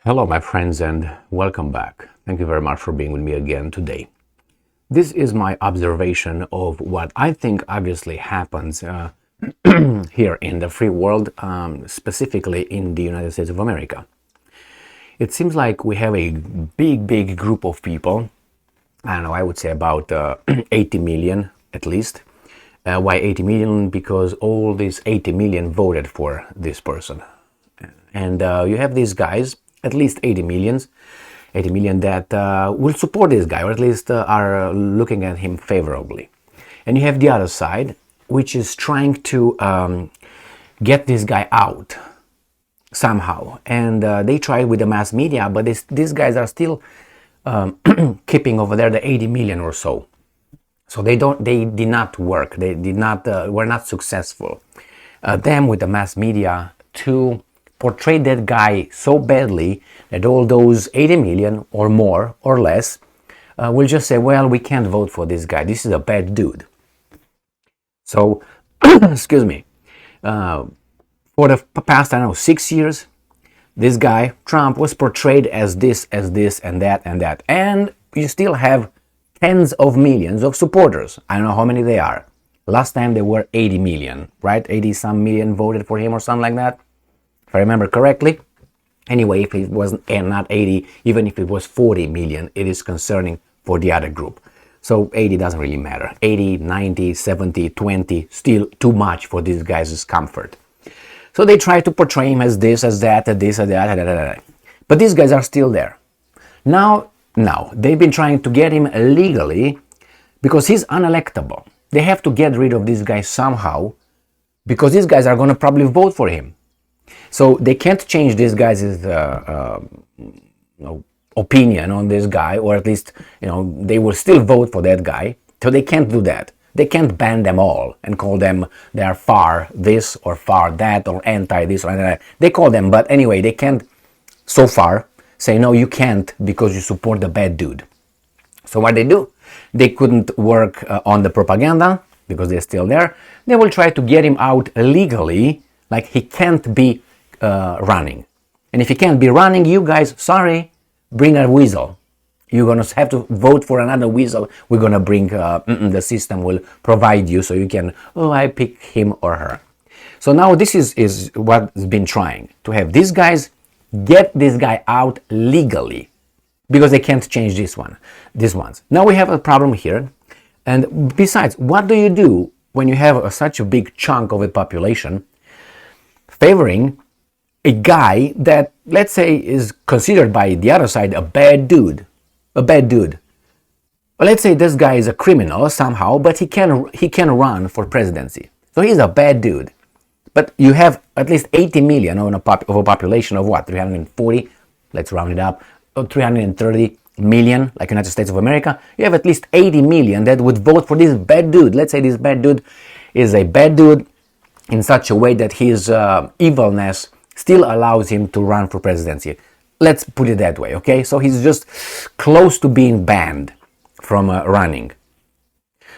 Hello, my friends, and welcome back. Thank you very much for being with me again today. This is my observation of what I think obviously happens here in the free world, specifically in the United States of America. It seems like we have a big group of people. I don't know, I would say about 80 million at least. Why 80 million? Because all these 80 million voted for this person. And you have these guys, at least 80 million that will support this guy, or at least are looking at him favorably. And you have the other side, which is trying to get this guy out somehow. And they try with the mass media, but these guys are still keeping over there the 80 million or so. So they did not work. They were not successful. Them with the mass media to portray that guy so badly that all those 80 million or more or less will just say, well, we can't vote for this guy. This is a bad dude. So, excuse me, for the past, 6 years, this guy, Trump, was portrayed as this, and that, and that. And you still have tens of millions of supporters. I don't know how many they are. Last time they were 80 million, right? 80 some million voted for him or something like that, if I remember correctly. Anyway, if it was not 80, even if it was 40 million, it is concerning for the other group. So 80 doesn't really matter. 80, 90, 70, 20, still too much for these guys' comfort. So they try to portray him as this, as that, as this, as that. But these guys are still there. Now, they've been trying to get him legally because he's unelectable. They have to get rid of this guy somehow because these guys are going to probably vote for him. So they can't change this guy's opinion on this guy, or at least they will still vote for that guy. So they can't do that. They can't ban them all and call them they are far this or far that or anti this or that. They call them, but anyway, they can't so far say no, you can't because you support the bad dude. So what they do? They couldn't work on the propaganda because they're still there. They will try to get him out legally, like he can't be running. And if he can't be running, you guys, sorry, bring a weasel. You're going to have to vote for another weasel. We're going to bring, the system will provide you so you can, I pick him or her. So now this is what's been trying, to have these guys get this guy out legally because they can't change these ones. Now we have a problem here. And besides, what do you do when you have such a big chunk of the population favoring a guy that, let's say, is considered by the other side a bad dude? Well, let's say this guy is a criminal somehow, but he can run for presidency. So he's a bad dude. But you have at least 80 million of a population of what? 340? Let's round it up. 330 million, like United States of America. You have at least 80 million that would vote for this bad dude. Let's say this bad dude is a bad dude in such a way that his evilness still allows him to run for presidency. Let's put it that way, okay? So he's just close to being banned from running.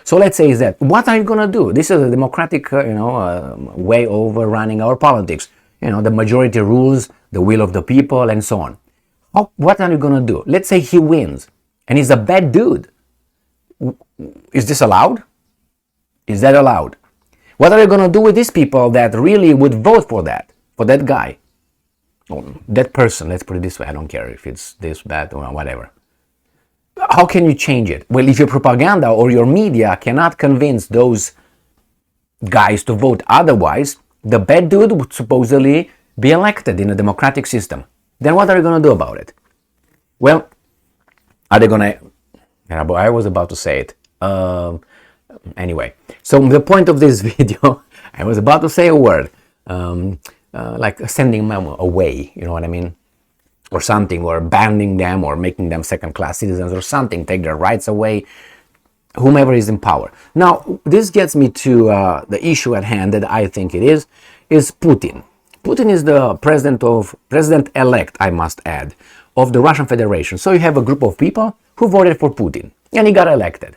So let's say that, what are you going to do? This is a democratic, way of running our politics. The majority rules, the will of the people, and so on. What are you going to do? Let's say he wins, and he's a bad dude. Is this allowed? Is that allowed? What are you going to do with these people that really would vote for that guy? Or that person, let's put it this way. I don't care if it's this bad or whatever. How can you change it? Well, if your propaganda or your media cannot convince those guys to vote otherwise, the bad dude would supposedly be elected in a democratic system. Then what are you going to do about it? Well, are they going to... I was about to say it. Anyway, so the point of this video, I was about to say a word, like sending them away, you know what I mean? Or something, or banning them, or making them second-class citizens, or something, take their rights away, whomever is in power. Now, this gets me to the issue at hand that I think it is Putin. Putin is the president-elect, I must add, of the Russian Federation. So you have a group of people who voted for Putin, and he got elected.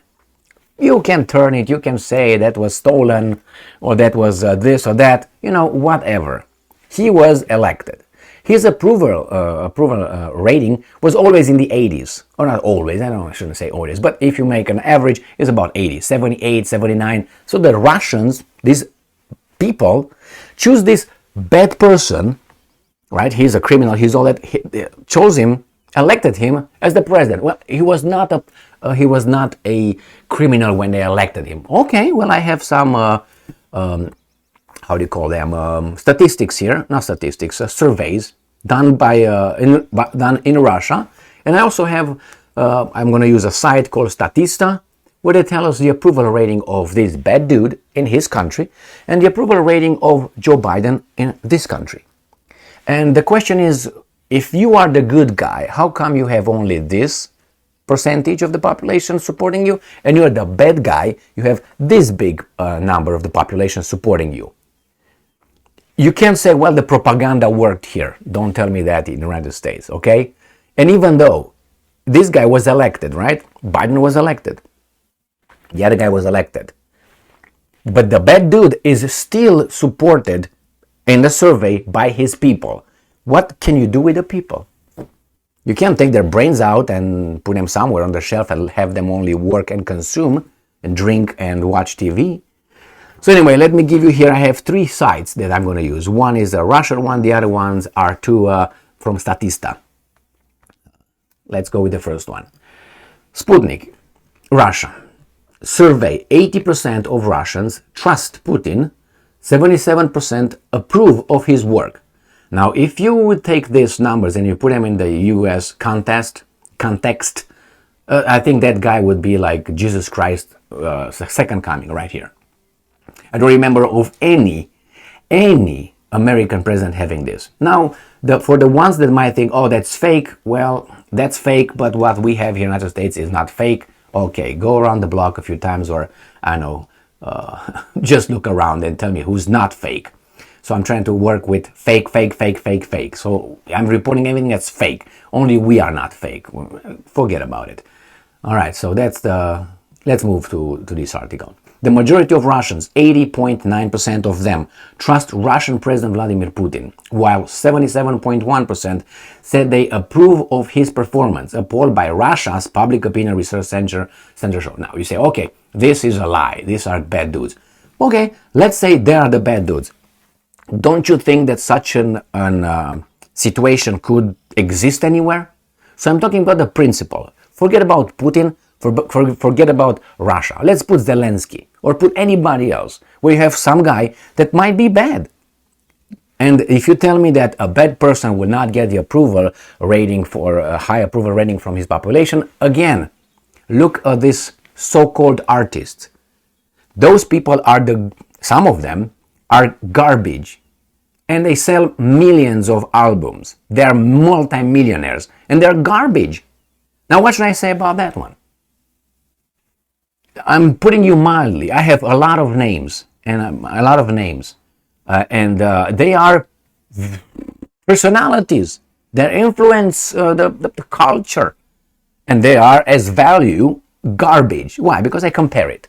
You can turn it, you can say that was stolen, or that was this or that, whatever. He was elected. His approval rating was always in the 80s, or not always, I don't know, I shouldn't say always, but if you make an average, it's about 80, 78, 79. So the Russians, these people, choose this bad person, right? He's a criminal, he's all that, chose him, elected him as the president. Well, he was not a criminal when they elected him. Okay, well, I have some how do you call them, statistics here, not statistics, surveys done done in Russia. And I also have, I'm going to use a site called Statista, where they tell us the approval rating of this bad dude in his country and the approval rating of Joe Biden in this country. And the question is, if you are the good guy, how come you have only this percentage of the population supporting you, and you're the bad guy, you have this big number of the population supporting you? You can't say, well, the propaganda worked here. Don't tell me that in the United States, okay? And even though this guy was elected, right? Biden was elected. The other guy was elected. But the bad dude is still supported in the survey by his people. What can you do with the people? You can't take their brains out and put them somewhere on the shelf and have them only work and consume and drink and watch TV. So anyway, let me give you here, I have 3 sites that I'm going to use. One is a Russian one, the other ones are 2 from Statista. Let's go with the first one. Sputnik, Russia. Survey, 80% of Russians trust Putin, 77% approve of his work. Now, if you would take these numbers and you put them in the US context, I think that guy would be like Jesus Christ, second coming right here. I don't remember of any American president having this. Now, for the ones that might think, oh, that's fake, well, that's fake, but what we have here in the United States is not fake. Okay, go around the block a few times, or I know, just look around and tell me who's not fake. So I'm trying to work with fake. So I'm reporting everything that's fake. Only we are not fake. Forget about it. All right, so let's move to this article. The majority of Russians, 80.9% of them, trust Russian President Vladimir Putin, while 77.1% said they approve of his performance, a poll by Russia's Public Opinion Research Center showed. Now, you say, okay, this is a lie. These are bad dudes. Okay, let's say they are the bad dudes. Don't you think that such an situation could exist anywhere? So I'm talking about the principle. Forget about Putin. Forget about Russia. Let's put Zelensky or put anybody else where you have some guy that might be bad. And if you tell me that a bad person will not get the approval rating for a high approval rating from his population, again, look at this so-called artists. Those people are some of them are garbage. And they sell millions of albums. They are multi-millionaires and they're garbage. Now what should I say about that one? I'm putting you mildly. I have a lot of names, and they are personalities that influence the culture, and they are as value garbage. Why? Because I compare it.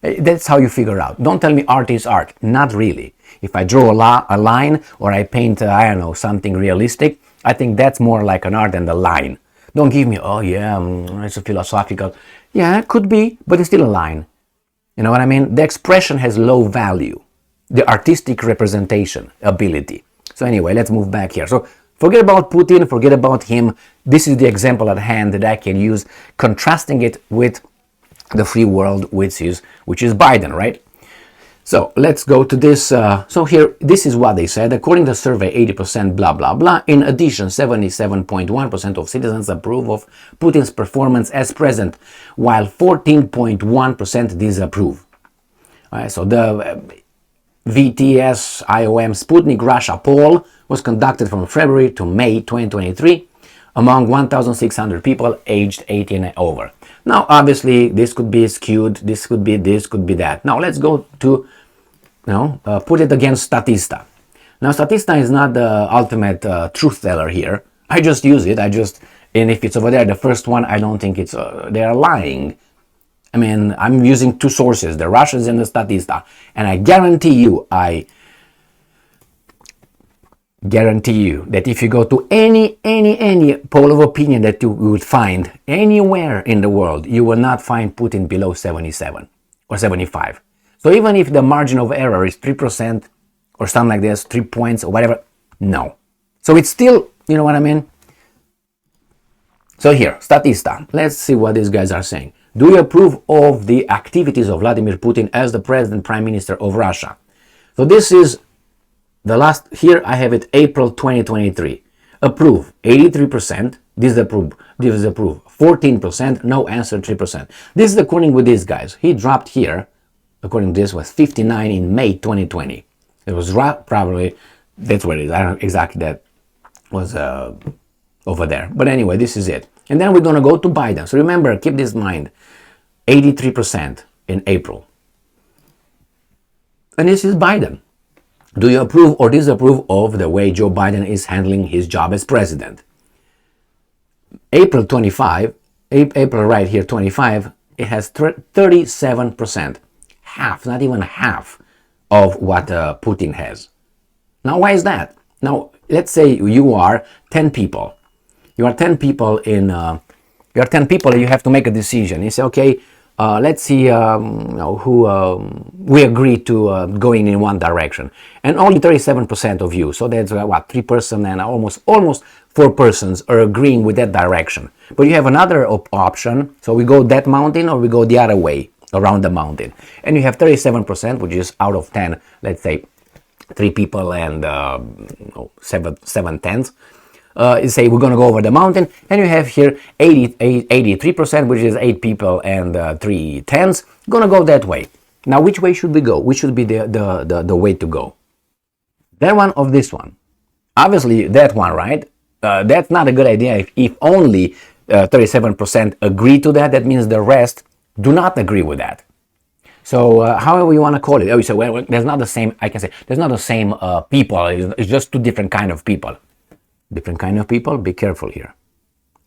That's how you figure out. Don't tell me art is art. Not really. If I draw a line or I paint, I don't know, something realistic, I think that's more like an art than the line. Don't give me, oh yeah, it's a philosophical. Yeah, it could be, but it's still a line. You know what I mean? The expression has low value. The artistic representation, ability. So anyway, let's move back here. So forget about Putin, forget about him. This is the example at hand that I can use, contrasting it with the free world, which is Biden, right? So let's go to this. So here, this is what they said. According to the survey, 80% blah, blah, blah. In addition, 77.1% of citizens approve of Putin's performance as president, while 14.1% disapprove. All right, so the VTS IOM Sputnik Russia poll was conducted from February to May 2023 among 1,600 people aged 18 and over. Now, obviously, this could be skewed, this could be that. Now, let's go to, put it against Statista. Now, Statista is not the ultimate truth teller here. I just use it. And if it's over there, the first one, I don't think they are lying. I mean, I'm using 2 sources, the Russians and the Statista. And I guarantee you, I guarantee you that if you go to any poll of opinion that you would find anywhere in the world, you will not find Putin below 77 or 75. So even if the margin of error is 3% or something like this, 3 points or whatever, no. So it's still, you know what I mean? So here, Statista, let's see what these guys are saying. Do you approve of the activities of Vladimir Putin as the President Prime Minister of Russia? So this is the last, here I have it, April 2023. Approve, 83%, disapprove, 14%, no answer, 3%. This is according with these guys. He dropped here, according to this, was 59 in May 2020. It was probably, that's what it is, I don't know exactly that was over there. But anyway, this is it. And then we're going to go to Biden. So remember, keep this in mind, 83% in April. And this is Biden. Do you approve or disapprove of the way Joe Biden is handling his job as president? April 25, April right here, 25, it has 37%. Half, not even half of what Putin has. Now, why is that? Now, let's say you are 10 people. You are 10 people in, you are 10 people and you have to make a decision. You say, okay, let's see who we agree to going in one direction, and only 37% of you. So that's what, 3% and almost 4 persons are agreeing with that direction. But you have another option. So we go that mountain or we go the other way around the mountain, and you have 37%, which is out of 10. Let's say 3 people and 7/10. You say we're going to go over the mountain, and you have here 83%, which is 8 people and 3/10. Going to go that way. Now, which way should we go? Which should be the way to go? That one or this one? Obviously, that one, right? That's not a good idea. If only 37% agree to that, that means the rest do not agree with that. So, however you want to call it. Oh, you say, well, there's not the same, I can say, there's not the same people. It's just 2 different kind of people. Different kind of people? Be careful here,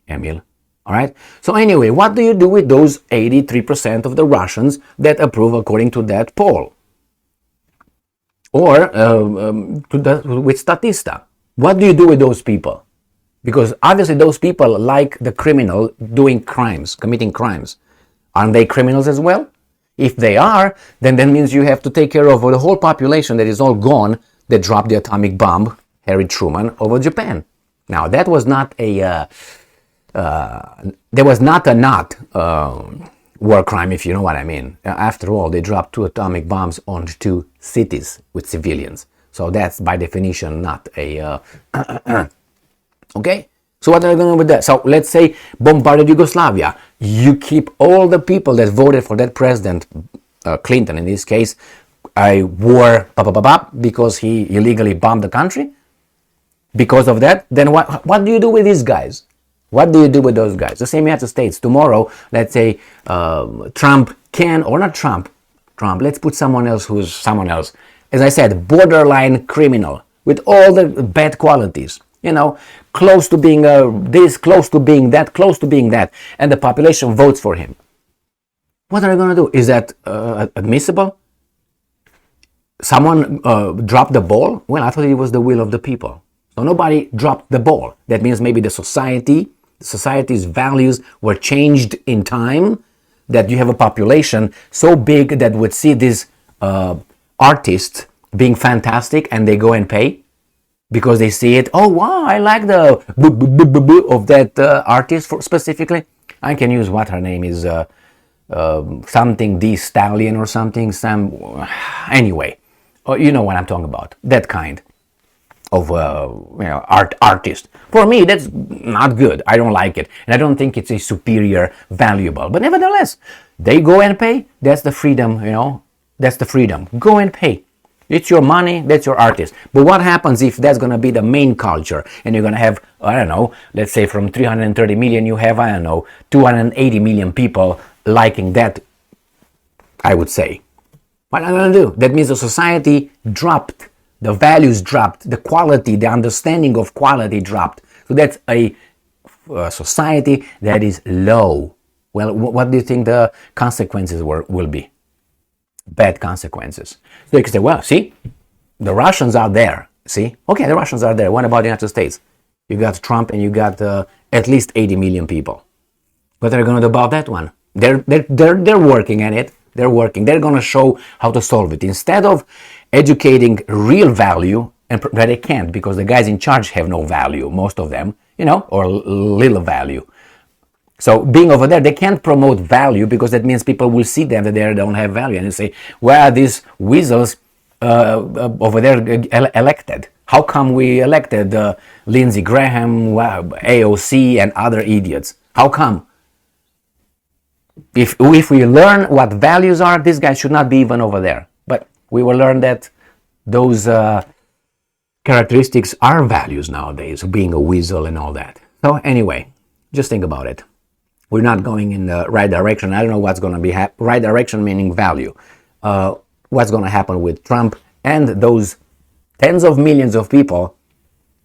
Emil. All right? So anyway, what do you do with those 83% of the Russians that approve according to that poll? Or with Statista. What do you do with those people? Because obviously those people like the criminal doing crimes, committing crimes. Aren't they criminals as well? If they are, then that means you have to take care of the whole population that is all gone that dropped the atomic bomb, Harry Truman, over Japan. Now, that was not a war crime, if you know what I mean. After all, they dropped 2 atomic bombs on 2 cities with civilians. So that's by definition not a okay. So what are they going to do with that? So let's say bombarded Yugoslavia. You keep all the people that voted for that president, Clinton in this case, war because he illegally bombed the country. Because of that, then what do you do with these guys? What do you do with those guys? The same United States. Tomorrow, let's say Trump can, or not Trump, let's put someone else who's someone else. As I said, borderline criminal with all the bad qualities. You know, close to being this, close to being that, close to being that. And the population votes for him. What are they going to do? Is that admissible? Someone dropped the ball? Well, I thought it was the will of the people. So nobody dropped the ball. That means maybe the society's values were changed in time, that you have a population so big that would see these artists being fantastic and they go and pay because they see it. Oh, wow, I like the of that artist specifically. I can use what her name is, something D Stallion or something. Anyway, you know what I'm talking about. That kind of artist. For me, that's not good. I don't like it, and I don't think it's a superior, valuable. But nevertheless, they go and pay. That's the freedom, That's the freedom. Go and pay. It's your money. That's your artist. But what happens if that's going to be the main culture, and you're going to have, I don't know, let's say from 330 million, you have, 280 million people liking that, I would say. What am I going to do? That means the society dropped. The values dropped, the quality, the understanding of quality dropped. So that's a society that is low. Well, what do you think the consequences will be? Bad consequences. So you can say, well, see, the Russians are there. See? Okay, the Russians are there. What about the United States? You got Trump and you got at least 80 million people. What are they going to do about that one? They're working at it. They're working. They're going to show how to solve it. Instead of educating real value, and they can't because the guys in charge have no value, most of them, or little value. So being over there, they can't promote value because that means people will see them that they don't have value and they say, where are these weasels over there elected? How come we elected Lindsey Graham, AOC, and other idiots? How come? If we learn what values are, these guys should not be even over there. But we will learn that those characteristics are values nowadays, being a weasel and all that. So anyway, just think about it. We're not going in the right direction. I don't know what's going to be right direction, meaning value. What's going to happen with Trump and those tens of millions of people.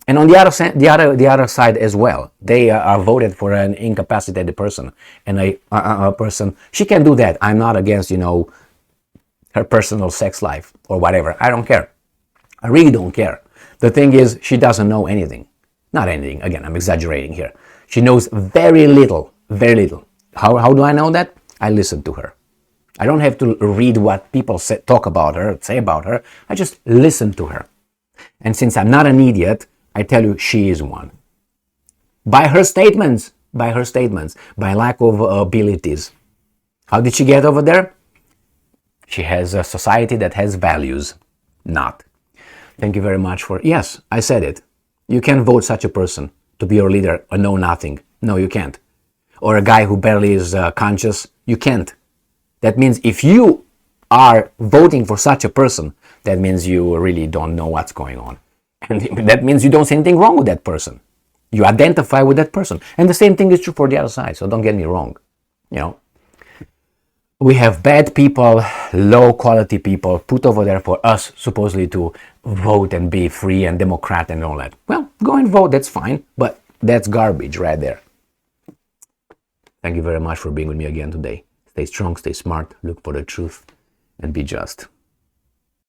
And on the other side as well, they are voted for an incapacitated person and a person. She can do that. I'm not against her personal sex life or whatever. I don't care. I really don't care. The thing is, she doesn't know anything. Not anything. Again, I'm exaggerating here. She knows very little. Very little. How do I know that? I listen to her. I don't have to read what people talk about her, say about her. I just listen to her. And since I'm not an idiot, I tell you, she is one. By her statements, by lack of abilities. How did she get over there? She has a society that has values. Not. Thank you very much for... Yes, I said it. You can't vote such a person to be your leader or know nothing. No, you can't. Or a guy who barely is conscious. You can't. That means if you are voting for such a person, that means you really don't know what's going on. And that means you don't see anything wrong with that person. You identify with that person. And the same thing is true for the other side, so don't get me wrong. We have bad people, low quality people put over there for us supposedly to vote and be free and democrat and all that. Well, go and vote, that's fine, but that's garbage right there. Thank you very much for being with me again today. Stay strong, stay smart, look for the truth, and be just.